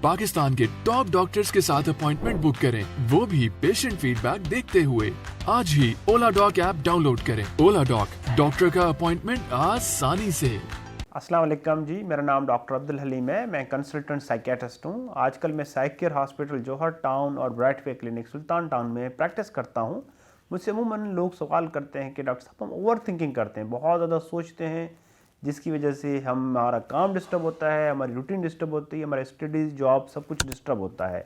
पाकिस्तान के top doctors के साथ अपॉइंटमेंट बुक करें, वो भी पेशेंट फीडबैक देखते हुए। आज ही ओला डॉक ऐप डाउनलोड करें। ओला डॉक, डॉक्टर का अपॉइंटमेंट आसानी से। अस्सलाम वालेकुम जी, मेरा नाम डॉक्टर अब्दुल हलीम है। मैं कंसल्टेंट साइकियाट्रिस्ट हूँ। आजकल मैं साइकेयर हॉस्पिटल जौहर टाउन और ब्राइटवे क्लिनिक सुल्तान टाउन में प्रैक्टिस करता हूँ। मुझसे अमूमन लोग सवाल करते हैं कि डॉक्टर साहब हम ओवर थिंकिंग करते हैं, बहुत ज़्यादा सोचते हैं, जिसकी वजह से हमारा काम डिस्टर्ब होता है, हमारी रूटीन डिस्टर्ब होती है, हमारे स्टडीज़, जॉब सब कुछ डिस्टर्ब होता है।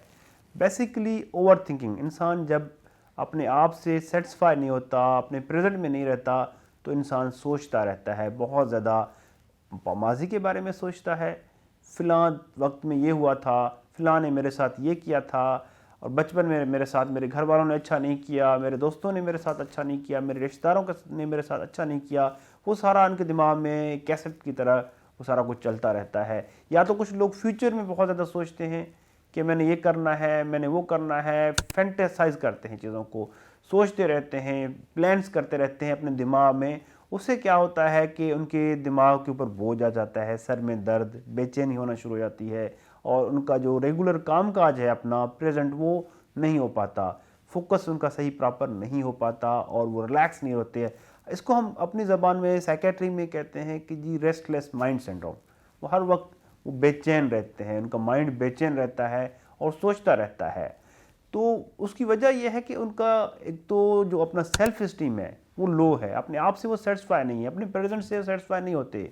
बेसिकली ओवर थिंकिंग, इंसान जब अपने आप से सेटिस्फाई नहीं होता, अपने प्रेजेंट में नहीं रहता, तो इंसान सोचता रहता है, बहुत ज़्यादा माजी के बारे में सोचता है। फ़िलाँ वक्त में ये हुआ था, फ़िलाँ ने मेरे साथ ये किया था, और बचपन में मेरे साथ मेरे घर वालों ने अच्छा नहीं किया, मेरे दोस्तों ने मेरे साथ अच्छा नहीं किया, मेरे रिश्तेदारों ने मेरे साथ अच्छा नहीं किया। वो सारा उनके दिमाग में कैसेट की तरह वो सारा कुछ चलता रहता है। या तो कुछ लोग फ्यूचर में बहुत ज़्यादा सोचते हैं कि मैंने ये करना है, मैंने वो करना है, फैंटेसाइज करते हैं, चीज़ों को सोचते रहते हैं, प्लान्स करते रहते हैं अपने दिमाग में। उससे क्या होता है कि उनके दिमाग के ऊपर बोझ आ जाता है, सर में दर्द, बेचैनी होना शुरू हो जाती है, और उनका जो रेगुलर कामकाज है अपना प्रेजेंट, वो नहीं हो पाता, फोकस उनका सही प्रॉपर नहीं हो पाता, और वो रिलैक्स नहीं होते हैं। इसको हम अपनी ज़बान में साइकेट्री में कहते हैं कि जी रेस्टलेस माइंड सिंड्रोम। वो हर वक्त वो बेचैन रहते हैं, उनका माइंड बेचैन रहता है और सोचता रहता है। तो उसकी वजह यह है कि उनका एक तो जो अपना सेल्फ इस्टीम है वो लो है, अपने आप से वो सेटिस्फाई नहीं है, अपने प्रेजेंट से सेटिस्फाई नहीं होते।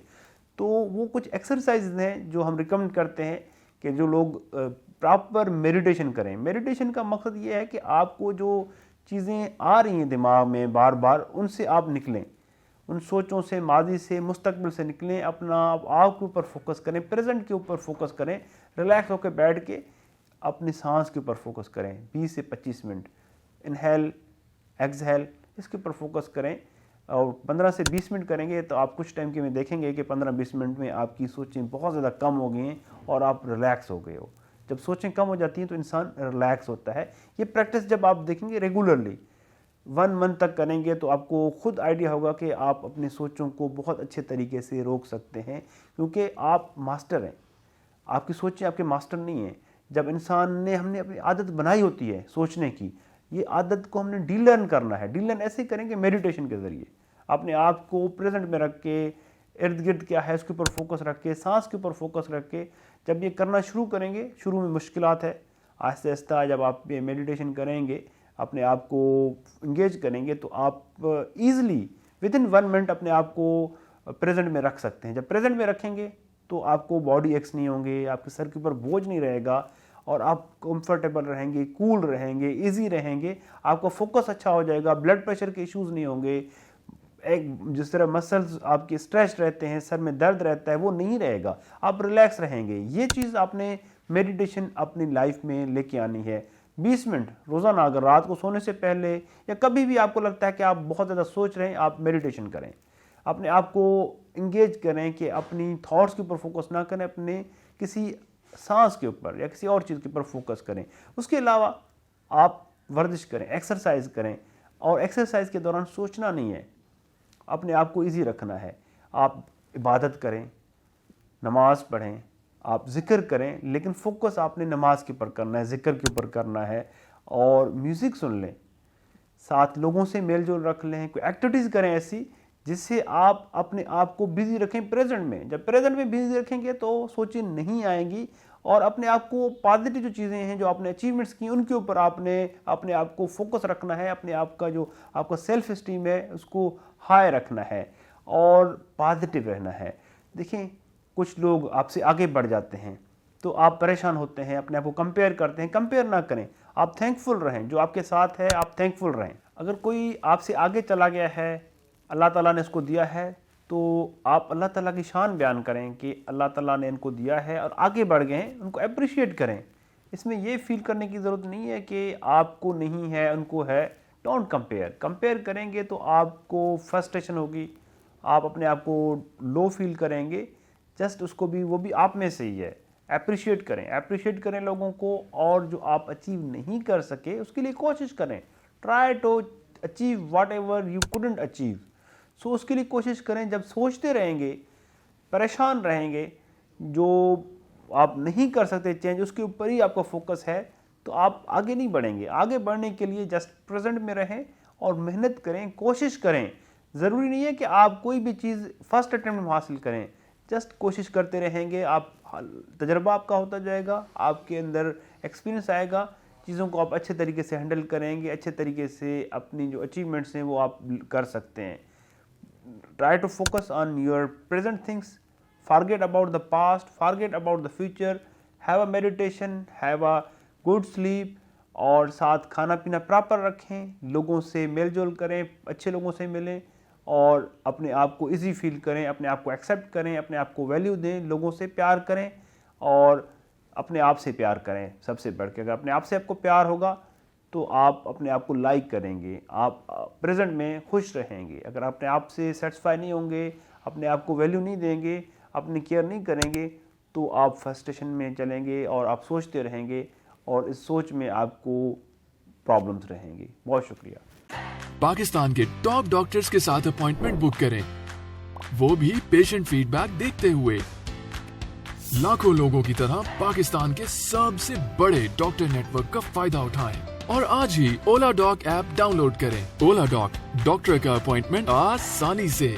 तो वो कुछ एक्सरसाइज हैं जो हम रिकमेंड करते हैं कि जो लोग प्रॉपर मेडिटेशन करें। मेडिटेशन का मकसद ये है कि आपको जो चीज़ें आ रही हैं दिमाग में बार बार, उनसे आप निकलें, उन सोचों से, माजी से, मुस्तकबिल से निकलें, अपना आप के ऊपर फोकस करें, प्रेजेंट के ऊपर फोकस करें, रिलैक्स होकर बैठ के अपनी सांस के ऊपर फोकस करें। 20 से 25 मिनट इनहेल एक्सहेल इसके ऊपर फोकस करें, और 15 से 20 मिनट करेंगे तो आप कुछ टाइम के में देखेंगे कि 15-20 मिनट में आपकी सोचें बहुत ज़्यादा कम हो गई हैं और आप रिलैक्स हो गए हो। जब सोचें कम हो जाती हैं तो इंसान रिलैक्स होता है। ये प्रैक्टिस जब आप देखेंगे रेगुलरली 1 मंथ तक करेंगे तो आपको खुद आइडिया होगा कि आप अपनी सोचों को बहुत अच्छे तरीके से रोक सकते हैं, क्योंकि आप मास्टर हैं, आपकी सोचें आपके मास्टर नहीं हैं। जब इंसान ने हमने अपनी आदत बनाई होती है सोचने की, ये आदत को हमने डीलर्न करना है। डीलर्न ऐसे करेंगे मेडिटेशन के ज़रिए, अपने आप को प्रेजेंट में रख के, इर्द गिर्द क्या है उसके ऊपर फोकस रख के, सांस के ऊपर फोकस रख के जब ये करना शुरू करेंगे, शुरू में मुश्किलात है, आहिस्ता आहिस्ता जब आप ये मेडिटेशन करेंगे, अपने आप को इंगेज करेंगे, तो आप ईज़िली विदिन 1 मिनट अपने आप को प्रेजेंट में रख सकते हैं। जब प्रेजेंट में रखेंगे तो आपको बॉडी एक्स नहीं होंगे, आपके सर के ऊपर बोझ नहीं रहेगा, और आप कंफर्टेबल रहेंगे, कूल रहेंगे, इजी रहेंगे, आपका फोकस अच्छा हो जाएगा, ब्लड प्रेशर के इश्यूज नहीं होंगे। एक जिस तरह मसल्स आपके स्ट्रेच रहते हैं, सर में दर्द रहता है, वो नहीं रहेगा, आप रिलैक्स रहेंगे। ये चीज़ आपने मेडिटेशन अपनी लाइफ में लेके आनी है। 20 मिनट रोज़ाना, अगर रात को सोने से पहले या कभी भी आपको लगता है कि आप बहुत ज़्यादा सोच रहे हैं, आप मेडिटेशन करें, अपने आप को इंगेज करें कि अपनी थॉट्स के ऊपर फोकस ना करें, अपने किसी सांस के ऊपर या किसी और चीज़ के ऊपर फोकस करें। उसके अलावा आप वर्जिश करें, एक्सरसाइज करें, और एक्सरसाइज के दौरान सोचना नहीं है, अपने आप को इजी रखना है। आप इबादत करें, नमाज पढ़ें, आप ज़िक्र करें, लेकिन फोकस आपने नमाज के ऊपर करना है, ज़िक्र के ऊपर करना है, और म्यूज़िक सुन लें, साथ लोगों से मेल जोल रख लें, कोई एक्टिविटीज़ करें ऐसी जिससे आप अपने आप को बिजी रखें प्रेजेंट में। जब प्रेजेंट में बिजी रखेंगे तो सोचें नहीं आएंगी, और अपने आप को पॉजिटिव जो चीज़ें हैं, जो आपने अचीवमेंट्स की, उनके ऊपर आपने अपने आप को फोकस रखना है, अपने आप का जो आपका सेल्फ इस्टीम है उसको हाई रखना है, और पॉजिटिव रहना है। देखें, कुछ लोग आपसे आगे बढ़ जाते हैं तो आप परेशान होते हैं, अपने आप को कंपेयर करते हैं। कंपेयर ना करें, आप थैंकफुल रहें, जो आपके साथ है आप थैंकफुल रहें। अगर कोई आपसे आगे चला गया है, अल्लाह ताला ने इसको दिया है, तो आप अल्लाह ताला की शान बयान करें कि अल्लाह ताला ने इनको दिया है और आगे बढ़ गए हैं, उनको अप्रिशिएट करें। इसमें ये फील करने की ज़रूरत नहीं है कि आपको नहीं है उनको है। Don't compare. कंपेयर करेंगे तो आपको फ्रस्ट्रेशन होगी, आप अपने आप को लो फील करेंगे। जस्ट उसको भी, वो भी आप में से ही है। अप्रिशिएट करें, अप्रिशिएट करें लोगों को, और जो आप अचीव नहीं कर सके उसके लिए कोशिश करें। Try to achieve whatever you couldn't achieve. So उसके लिए कोशिश करें। जब सोचते रहेंगे, परेशान रहेंगे, जो आप नहीं कर सकते चेंज, उसके ऊपर ही आपका फोकस है, तो आप आगे नहीं बढ़ेंगे। आगे बढ़ने के लिए जस्ट प्रेजेंट में रहें और मेहनत करें, कोशिश करें। ज़रूरी नहीं है कि आप कोई भी चीज़ फर्स्ट अटेम्प्ट में हासिल करें, जस्ट कोशिश करते रहेंगे, आप तजर्बा आपका होता जाएगा, आपके अंदर एक्सपीरियंस आएगा, चीज़ों को आप अच्छे तरीके से हैंडल करेंगे, अच्छे तरीके से अपनी जो अचीवमेंट्स हैं वो आप कर सकते हैं। Try to focus on your present things, forget about the past, forget about the future, have a meditation, have a good sleep, और साथ खाना पीना प्रॉपर रखें, लोगों से मेल जोल करें, अच्छे लोगों से मिलें और अपने आप को इजी फील करें, अपने आप को एक्सेप्ट करें, अपने आप को वैल्यू दें, लोगों से प्यार करें और अपने आप से प्यार करें। सबसे बढ़ के अगर अपने आप से आपको प्यार होगा तो आप अपने आप को लाइक करेंगे, आप प्रेजेंट में खुश रहेंगे। अगर अपने आप से सेटिस्फाई नहीं होंगे, अपने आप को वैल्यू नहीं देंगे, अपनी केयर नहीं करेंगे, तो आप फ्रस्ट्रेशन में चलेंगे और आप सोचते रहेंगे और इस सोच में आपको प्रॉब्लम्स रहेंगी। बहुत शुक्रिया। पाकिस्तान के टॉप डॉक्टर्स के साथ अपॉइंटमेंट बुक करें, वो भी पेशेंट फीडबैक देखते हुए। लाखों लोगों की तरह पाकिस्तान के सबसे बड़े डॉक्टर नेटवर्क का फायदा उठाएं और आज ही ओला डॉक ऐप डाउनलोड करें। ओला डॉक, डॉक्टर का अपॉइंटमेंट आसानी से।